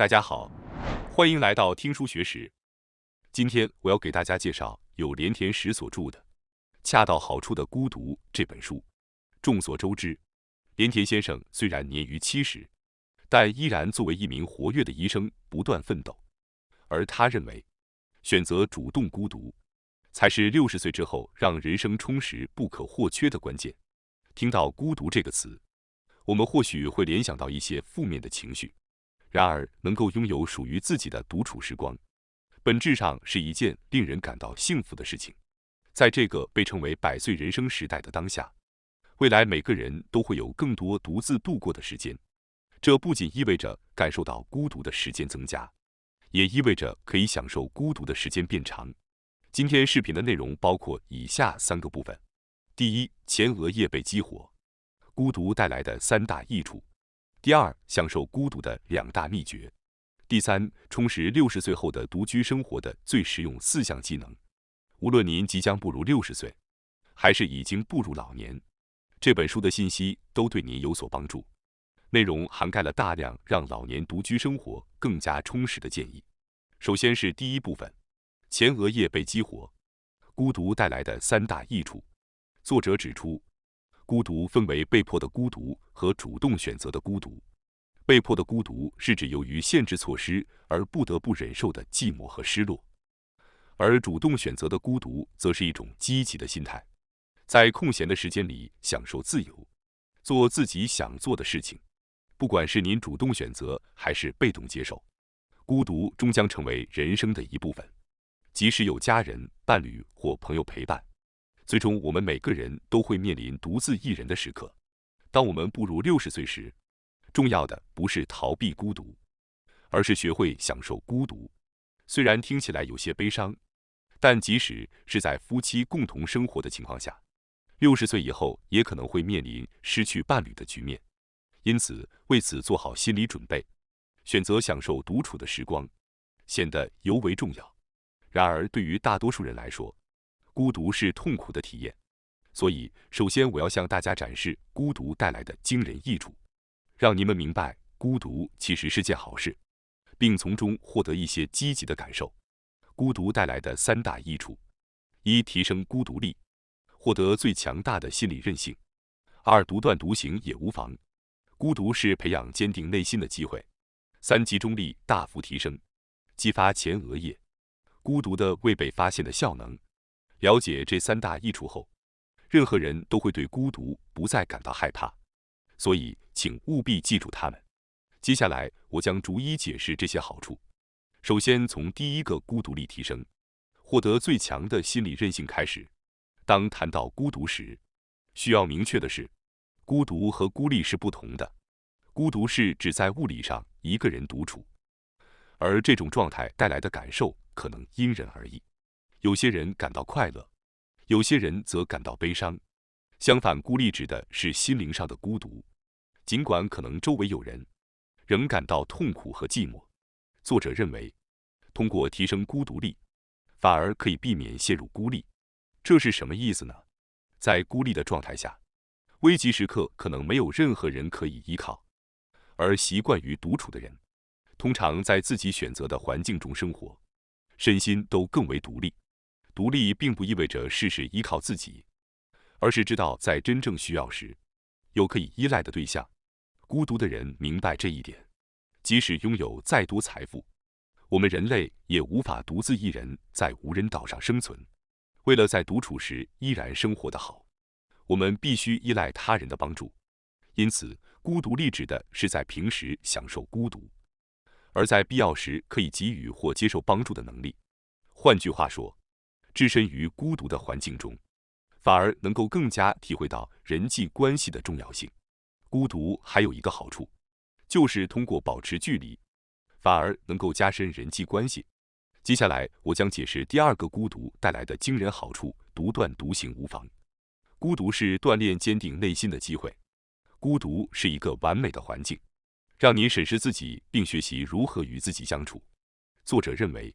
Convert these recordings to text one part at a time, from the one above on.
大家好，欢迎来到听书学史。今天我要给大家介绍由连田实所著的《恰到好处的孤独》这本书。众所周知，连田先生虽然年逾70，但依然作为一名活跃的医生不断奋斗。而他认为，选择主动孤独，才是60岁之后让人生充实不可或缺的关键。听到孤独这个词，我们或许会联想到一些负面的情绪。然而，能够拥有属于自己的独处时光，本质上是一件令人感到幸福的事情。在这个被称为100岁人生时代的当下，未来每个人都会有更多独自度过的时间。这不仅意味着感受到孤独的时间增加，也意味着可以享受孤独的时间变长。今天视频的内容包括以下3个部分：第一，前额叶被激活，孤独带来的3大益处；第二，享受孤独的2大秘诀；第三，充实60岁后的独居生活的最实用4项技能。无论您即将步入60岁，还是已经步入老年，这本书的信息都对您有所帮助。内容涵盖了大量让老年独居生活更加充实的建议。首先是第一部分，前额叶被激活，孤独带来的3大益处。作者指出，孤独分为被迫的孤独和主动选择的孤独。被迫的孤独是指由于限制措施而不得不忍受的寂寞和失落，而主动选择的孤独则是一种积极的心态，在空闲的时间里享受自由，做自己想做的事情。不管是您主动选择还是被动接受，孤独终将成为人生的一部分。即使有家人、伴侣或朋友陪伴，最终我们每个人都会面临独自一人的时刻。当我们步入60岁时，重要的不是逃避孤独，而是学会享受孤独。虽然听起来有些悲伤，但即使是在夫妻共同生活的情况下，60岁以后也可能会面临失去伴侣的局面。因此，为此做好心理准备，选择享受独处的时光，显得尤为重要。然而，对于大多数人来说，孤独是痛苦的体验。所以，首先我要向大家展示孤独带来的惊人益处，让你们明白孤独其实是件好事，并从中获得一些积极的感受。孤独带来的3大益处：一、提升孤独力，获得最强大的心理韧性；二、独断独行也无妨，孤独是培养坚定内心的机会；三、集中力大幅提升，激发前额叶孤独的未被发现的效能。了解这3大益处后，任何人都会对孤独不再感到害怕，所以请务必记住它们。接下来我将逐一解释这些好处。首先从第一个孤独力提升，获得最强的心理韧性开始。当谈到孤独时，需要明确的是，孤独和孤立是不同的。孤独是指在物理上一个人独处，而这种状态带来的感受可能因人而异。有些人感到快乐，有些人则感到悲伤。相反，孤立指的是心灵上的孤独，尽管可能周围有人，仍感到痛苦和寂寞。作者认为，通过提升孤独力，反而可以避免陷入孤立。这是什么意思呢？在孤立的状态下，危急时刻可能没有任何人可以依靠，而习惯于独处的人，通常在自己选择的环境中生活，身心都更为独立。独立并不意味着事事依靠自己，而是知道在真正需要时，有可以依赖的对象。孤独的人明白这一点，即使拥有再多财富，我们人类也无法独自一人在无人岛上生存。为了在独处时依然生活得好，我们必须依赖他人的帮助。因此，孤独力指的是在平时享受孤独，而在必要时可以给予或接受帮助的能力。换句话说，置身于孤独的环境中，反而能够更加体会到人际关系的重要性。孤独还有一个好处，就是通过保持距离，反而能够加深人际关系。接下来我将解释第二个孤独带来的惊人好处：独断独行无妨。孤独是锻炼坚定内心的机会。孤独是一个完美的环境，让你审视自己并学习如何与自己相处。作者认为，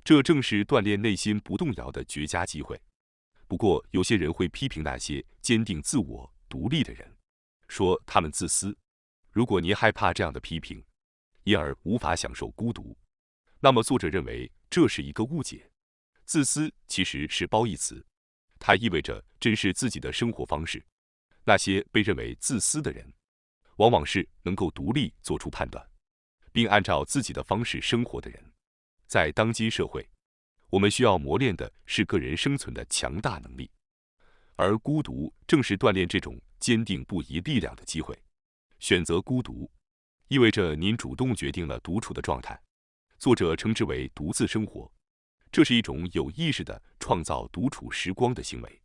这正是锻炼内心不动摇的绝佳机会。不过，有些人会批评那些坚定自我、独立的人，说他们自私。如果您害怕这样的批评，因而无法享受孤独。那么作者认为这是一个误解。自私其实是褒义词，它意味着珍视自己的生活方式。那些被认为自私的人，往往是能够独立做出判断，并按照自己的方式生活的人。在当今社会，我们需要磨练的是个人生存的强大能力，而孤独正是锻炼这种坚定不移力量的机会。选择孤独，意味着您主动决定了独处的状态。作者称之为独自生活，这是一种有意识的创造独处时光的行为。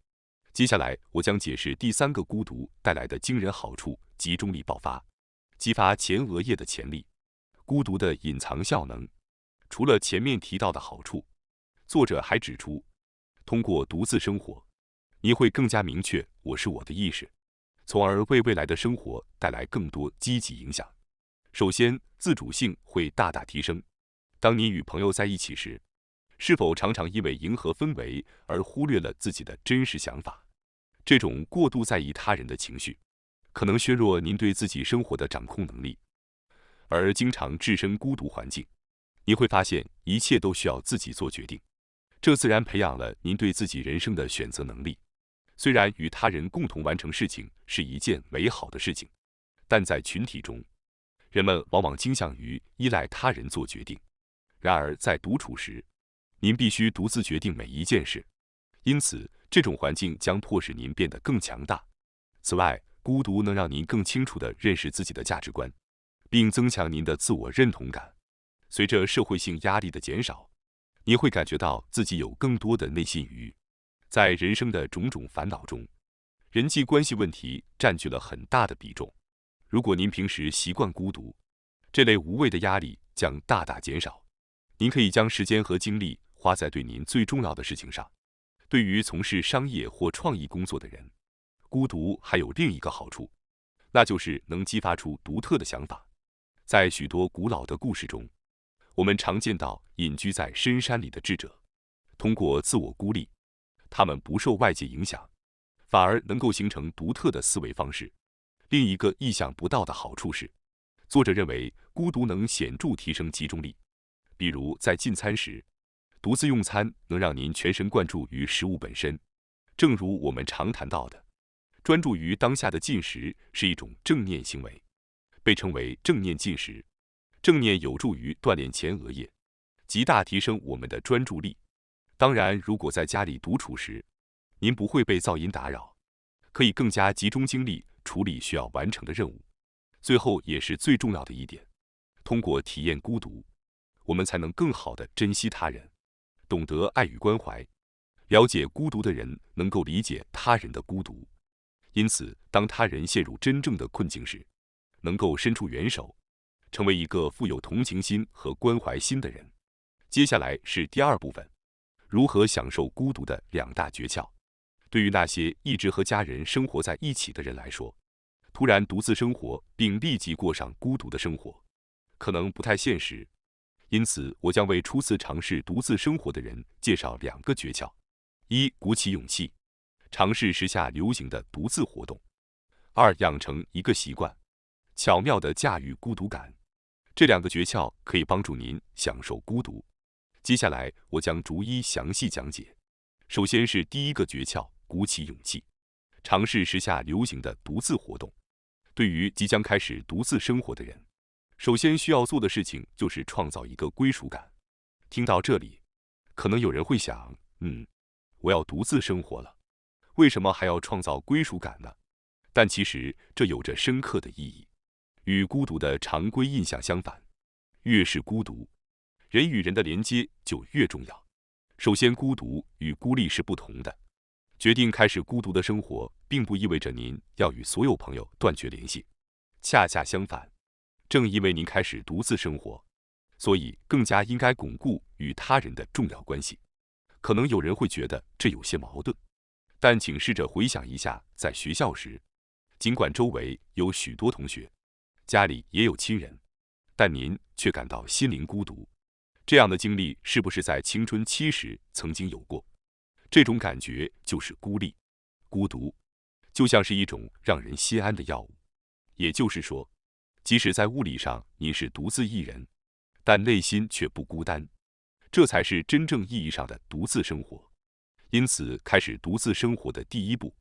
接下来，我将解释第3个孤独带来的惊人好处：集中力爆发，激发前额叶的潜力。孤独的隐藏效能，除了前面提到的好处，作者还指出，通过独自生活，你会更加明确我是我的意识，从而为未来的生活带来更多积极影响。首先，自主性会大大提升。当你与朋友在一起时，是否常常因为迎合氛围而忽略了自己的真实想法？这种过度在意他人的情绪，可能削弱您对自己生活的掌控能力。而经常置身孤独环境，你会发现一切都需要自己做决定，这自然培养了您对自己人生的选择能力。虽然与他人共同完成事情是一件美好的事情，但在群体中，人们往往倾向于依赖他人做决定。然而在独处时，您必须独自决定每一件事，因此这种环境将迫使您变得更强大。此外，孤独能让您更清楚地认识自己的价值观，并增强您的自我认同感。随着社会性压力的减少，你会感觉到自己有更多的内心余裕。在人生的种种烦恼中，人际关系问题占据了很大的比重。如果您平时习惯孤独，这类无谓的压力将大大减少。您可以将时间和精力花在对您最重要的事情上。对于从事商业或创意工作的人，孤独还有另一个好处，那就是能激发出独特的想法。在许多古老的故事中，我们常见到隐居在深山里的智者，通过自我孤立，他们不受外界影响，反而能够形成独特的思维方式。另一个意想不到的好处是，作者认为孤独能显著提升集中力。比如在进餐时，独自用餐能让您全神贯注于食物本身。正如我们常谈到的，专注于当下的进食是一种正念行为，被称为正念进食。正念有助于锻炼前额叶，极大提升我们的专注力。当然，如果在家里独处时，您不会被噪音打扰，可以更加集中精力处理需要完成的任务。最后也是最重要的一点，通过体验孤独，我们才能更好地珍惜他人，懂得爱与关怀。了解孤独的人能够理解他人的孤独，因此当他人陷入真正的困境时，能够伸出援手，成为一个富有同情心和关怀心的人。接下来是第2部分，如何享受孤独的2大诀窍。对于那些一直和家人生活在一起的人来说，突然独自生活并立即过上孤独的生活，可能不太现实。因此，我将为初次尝试独自生活的人介绍2个诀窍：1、鼓起勇气，尝试时下流行的独自活动； 2、养成一个习惯，巧妙地驾驭孤独感。这2个诀窍可以帮助您享受孤独。接下来，我将逐一详细讲解。首先是第1个诀窍：鼓起勇气，尝试时下流行的独自活动。对于即将开始独自生活的人，首先需要做的事情就是创造一个归属感。听到这里，可能有人会想，我要独自生活了，为什么还要创造归属感呢？但其实这有着深刻的意义。与孤独的常规印象相反，越是孤独，人与人的连接就越重要。首先，孤独与孤立是不同的。决定开始孤独的生活，并不意味着您要与所有朋友断绝联系。恰恰相反，正因为您开始独自生活，所以更加应该巩固与他人的重要关系。可能有人会觉得这有些矛盾，但请试着回想一下，在学校时，尽管周围有许多同学，家里也有亲人，但您却感到心灵孤独。这样的经历是不是在青春期时曾经有过？这种感觉就是孤立。孤独就像是一种让人心安的药物，也就是说，即使在物理上您是独自一人，但内心却不孤单，这才是真正意义上的独自生活。因此，开始独自生活的第一步，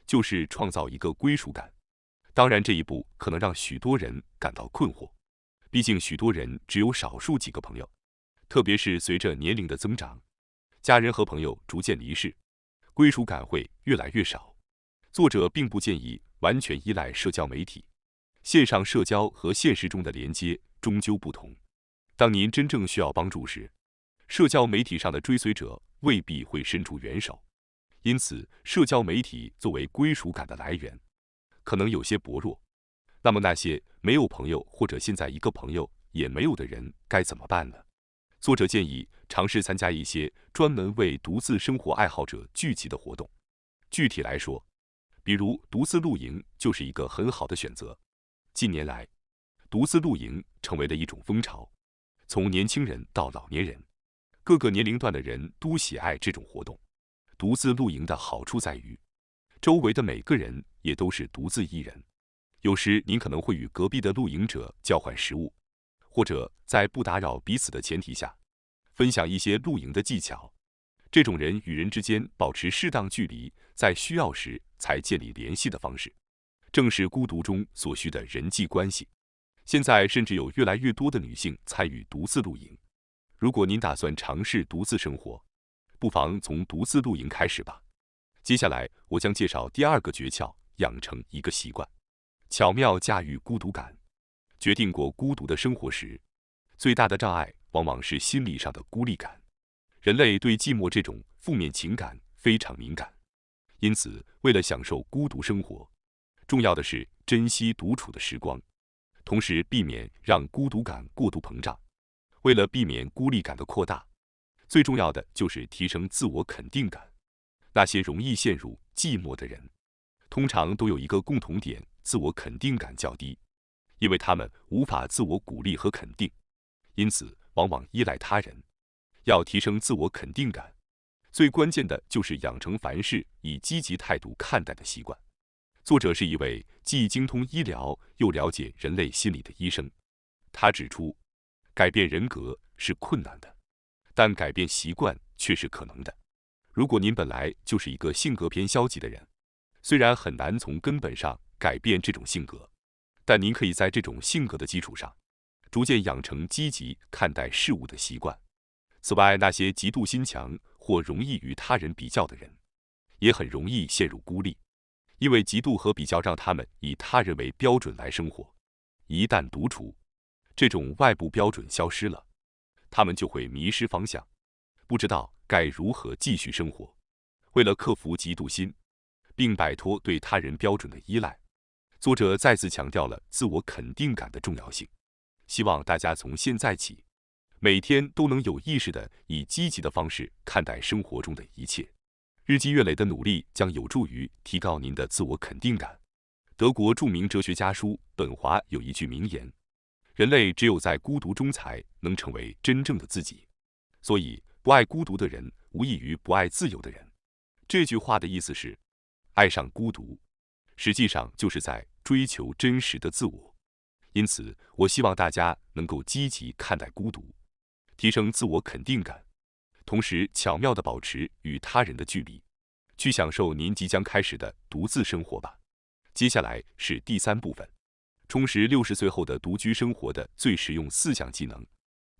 就是创造一个归属感。当然，这一步可能让许多人感到困惑，毕竟许多人只有少数几个朋友，特别是随着年龄的增长，家人和朋友逐渐离世，归属感会越来越少。作者并不建议完全依赖社交媒体，线上社交和现实中的连接终究不同。当您真正需要帮助时，社交媒体上的追随者未必会伸出援手，因此，社交媒体作为归属感的来源，可能有些薄弱。那么，那些没有朋友或者现在一个朋友也没有的人该怎么办呢？作者建议尝试参加一些专门为独自生活爱好者聚集的活动。具体来说，比如独自露营就是一个很好的选择。近年来，独自露营成为了一种风潮，从年轻人到老年人，各个年龄段的人都喜爱这种活动。独自露营的好处在于，周围的每个人也都是独自一人。有时您可能会与隔壁的露营者交换食物，或者在不打扰彼此的前提下，分享一些露营的技巧。这种人与人之间保持适当距离，在需要时才建立联系的方式，正是孤独中所需的人际关系。现在甚至有越来越多的女性参与独自露营。如果您打算尝试独自生活，不妨从独自露营开始吧。接下来，我将介绍第二个诀窍：养成一个习惯，巧妙驾驭孤独感。决定过孤独的生活时，最大的障碍往往是心理上的孤立感。人类对寂寞这种负面情感非常敏感，因此，为了享受孤独生活，重要的是珍惜独处的时光，同时避免让孤独感过度膨胀。为了避免孤立感的扩大，最重要的就是提升自我肯定感。那些容易陷入寂寞的人，通常都有一个共同点：自我肯定感较低，因为他们无法自我鼓励和肯定，因此往往依赖他人。要提升自我肯定感，最关键的就是养成凡事以积极态度看待的习惯。作者是一位既精通医疗又了解人类心理的医生，他指出，改变人格是困难的，但改变习惯却是可能的。如果您本来就是一个性格偏消极的人，虽然很难从根本上改变这种性格，但您可以在这种性格的基础上，逐渐养成积极看待事物的习惯。此外，那些嫉妒心强或容易与他人比较的人，也很容易陷入孤立，因为嫉妒和比较让他们以他人为标准来生活。一旦独处，这种外部标准消失了，他们就会迷失方向，不知道该如何继续生活。为了克服嫉妒心，并摆脱对他人标准的依赖，作者再次强调了自我肯定感的重要性。希望大家从现在起，每天都能有意识地以积极的方式看待生活中的一切。日积月累的努力将有助于提高您的自我肯定感。德国著名哲学家叔本华有一句名言：人类只有在孤独中才能成为真正的自己。所以，不爱孤独的人，无异于不爱自由的人。这句话的意思是，爱上孤独，实际上就是在追求真实的自我。因此，我希望大家能够积极看待孤独，提升自我肯定感，同时巧妙地保持与他人的距离，去享受您即将开始的独自生活吧。接下来是第三部分，充实60岁后的独居生活的最实用4项技能。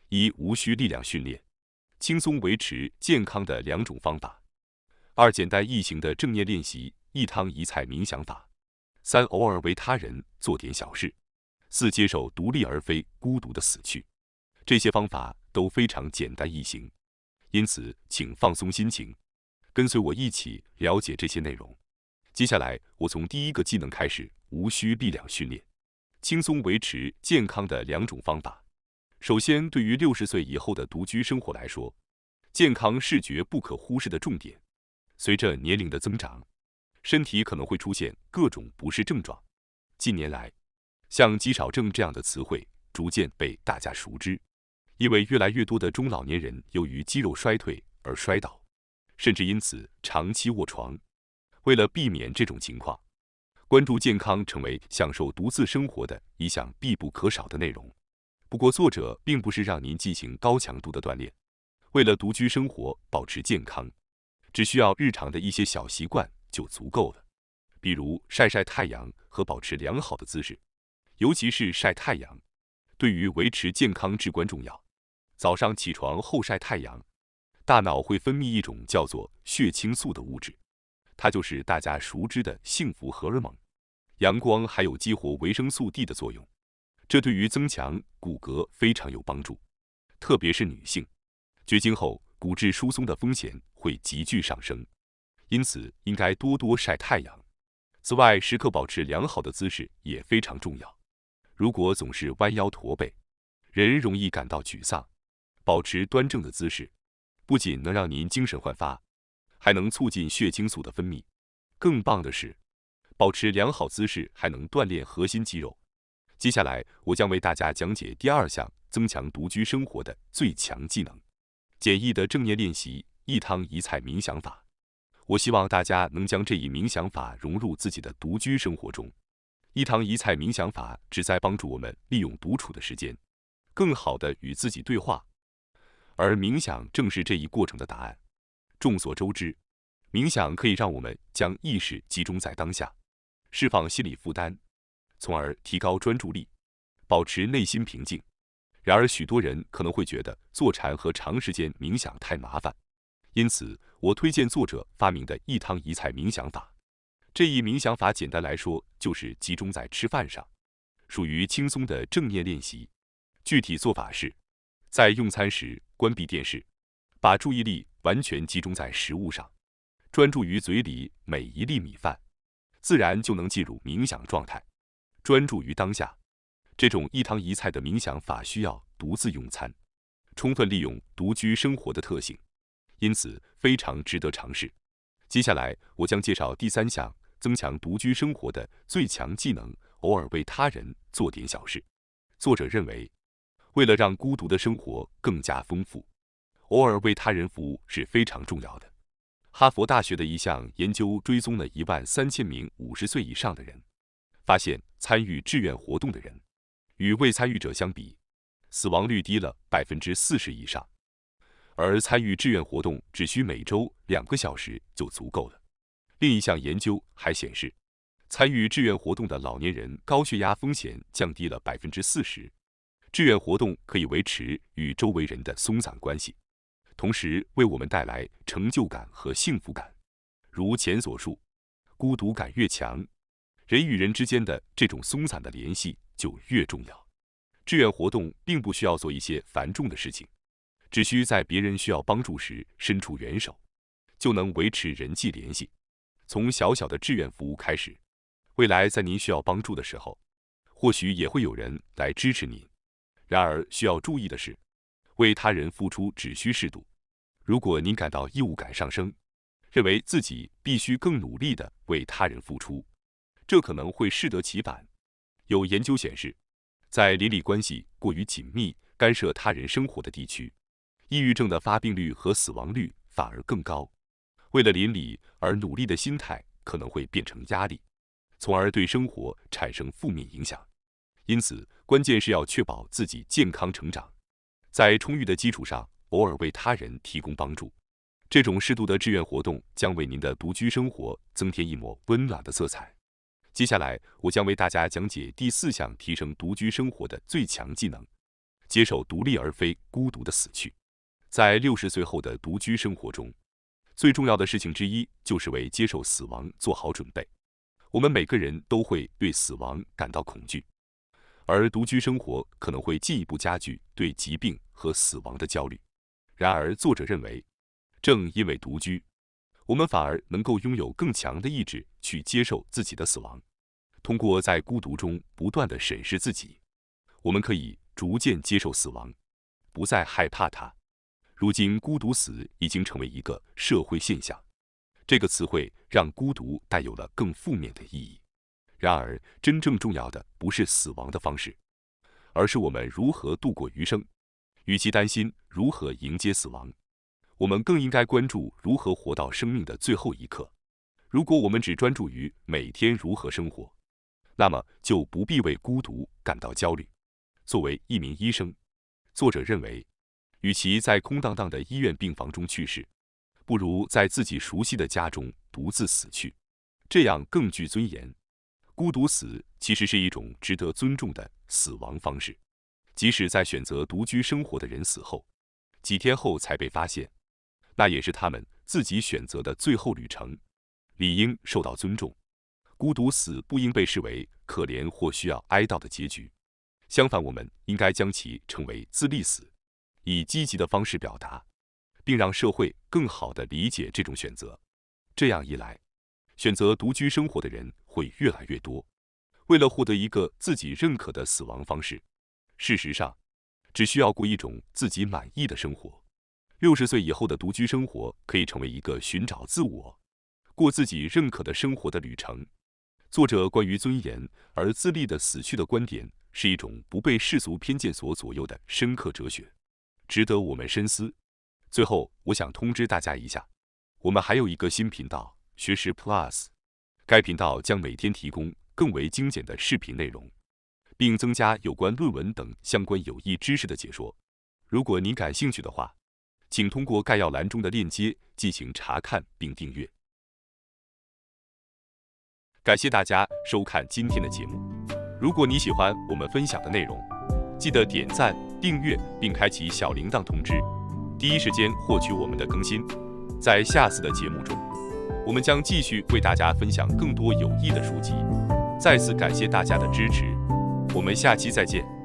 1、无需力量训练，轻松维持健康的2种方法。2、简单易行的正念练习，一汤一菜冥想法。3、偶尔为他人做点小事。4、接受独立而非孤独的死去。这些方法都非常简单易行，因此请放松心情，跟随我一起了解这些内容。接下来，我从第一个技能开始：无需力量训练，轻松维持健康的2种方法。首先，对于60岁以后的独居生活来说，健康是绝不可忽视的重点。随着年龄的增长，身体可能会出现各种不适症状。近年来，像肌少症这样的词汇逐渐被大家熟知，因为越来越多的中老年人由于肌肉衰退而摔倒，甚至因此长期卧床。为了避免这种情况，关注健康成为享受独自生活的一项必不可少的内容。不过，作者并不是让您进行高强度的锻炼。为了独居生活保持健康，只需要日常的一些小习惯就足够了，比如晒晒太阳和保持良好的姿势，尤其是晒太阳，对于维持健康至关重要。早上起床后晒太阳，大脑会分泌一种叫做血清素的物质，它就是大家熟知的幸福荷尔蒙。阳光还有激活维生素 D 的作用，这对于增强骨骼非常有帮助，特别是女性，绝经后骨质疏松的风险会急剧上升，因此应该多多晒太阳。此外，时刻保持良好的姿势也非常重要。如果总是弯腰驼背，人容易感到沮丧。保持端正的姿势，不仅能让您精神焕发，还能促进血清素的分泌。更棒的是，保持良好姿势还能锻炼核心肌肉。接下来，我将为大家讲解第2项增强独居生活的最强技能——简易的正念练习一汤一菜冥想法。我希望大家能将这一冥想法融入自己的独居生活中。一汤一菜冥想法旨在帮助我们利用独处的时间，更好地与自己对话。而冥想正是这一过程的答案。众所周知，冥想可以让我们将意识集中在当下，释放心理负担，从而提高专注力，保持内心平静。然而，许多人可能会觉得坐禅和长时间冥想太麻烦，因此我推荐作者发明的一汤一菜冥想法。这一冥想法简单来说就是集中在吃饭上，属于轻松的正念练习。具体做法是，在用餐时关闭电视，把注意力完全集中在食物上，专注于嘴里每一粒米饭，自然就能进入冥想状态，专注于当下。这种一汤一菜的冥想法需要独自用餐，充分利用独居生活的特性，因此非常值得尝试。接下来，我将介绍第3项增强独居生活的最强技能——偶尔为他人做点小事。作者认为，为了让孤独的生活更加丰富，偶尔为他人服务是非常重要的。哈佛大学的一项研究追踪了13000名50岁以上的人，发现参与志愿活动的人与未参与者相比，死亡率低了40%以上。而参与志愿活动只需每周2个小时就足够了。另一项研究还显示，参与志愿活动的老年人高血压风险降低了40%。志愿活动可以维持与周围人的松散关系，同时为我们带来成就感和幸福感。如前所述，孤独感越强，人与人之间的这种松散的联系就越重要。志愿活动并不需要做一些繁重的事情，只需在别人需要帮助时伸出援手，就能维持人际联系。从小小的志愿服务开始，未来在您需要帮助的时候，或许也会有人来支持您。然而需要注意的是，为他人付出只需适度。如果您感到义务感上升，认为自己必须更努力地为他人付出，这可能会适得其反。有研究显示，在邻里关系过于紧密、干涉他人生活的地区，抑郁症的发病率和死亡率反而更高。为了邻里而努力的心态可能会变成压力，从而对生活产生负面影响。因此，关键是要确保自己健康成长，在充裕的基础上，偶尔为他人提供帮助。这种适度的志愿活动将为您的独居生活增添一抹温暖的色彩。接下来，我将为大家讲解第4项提升独居生活的最强技能——接受独立而非孤独的死去。在60岁后的独居生活中，最重要的事情之一就是为接受死亡做好准备。我们每个人都会对死亡感到恐惧，而独居生活可能会进一步加剧对疾病和死亡的焦虑。然而，作者认为，正因为独居，我们反而能够拥有更强的意志去接受自己的死亡。通过在孤独中不断地审视自己，我们可以逐渐接受死亡，不再害怕它。如今，孤独死已经成为一个社会现象，这个词汇让孤独带有了更负面的意义。然而，真正重要的不是死亡的方式，而是我们如何度过余生。与其担心如何迎接死亡，我们更应该关注如何活到生命的最后一刻。如果我们只专注于每天如何生活，那么就不必为孤独感到焦虑。作为一名医生，作者认为，与其在空荡荡的医院病房中去世，不如在自己熟悉的家中独自死去，这样更具尊严。孤独死其实是一种值得尊重的死亡方式，即使在选择独居生活的人死后，几天后才被发现，那也是他们自己选择的最后旅程，理应受到尊重。孤独死不应被视为可怜或需要哀悼的结局，相反，我们应该将其称为自立死，以积极的方式表达，并让社会更好地理解这种选择。这样一来，选择独居生活的人会越来越多。为了获得一个自己认可的死亡方式，事实上，只需要过一种自己满意的生活。60岁以后的独居生活可以成为一个寻找自我、过自己认可的生活的旅程。作者关于尊严而自立的死去的观点，是一种不被世俗偏见所左右的深刻哲学，值得我们深思。最后，我想通知大家一下，我们还有一个新频道——学识 Plus， 该频道将每天提供更为精简的视频内容，并增加有关论文等相关有益知识的解说。如果您感兴趣的话，请通过概要栏中的链接进行查看并订阅。感谢大家收看今天的节目。如果你喜欢我们分享的内容，记得点赞、订阅并开启小铃铛通知，第一时间获取我们的更新。在下次的节目中，我们将继续为大家分享更多有益的书籍。再次感谢大家的支持，我们下期再见。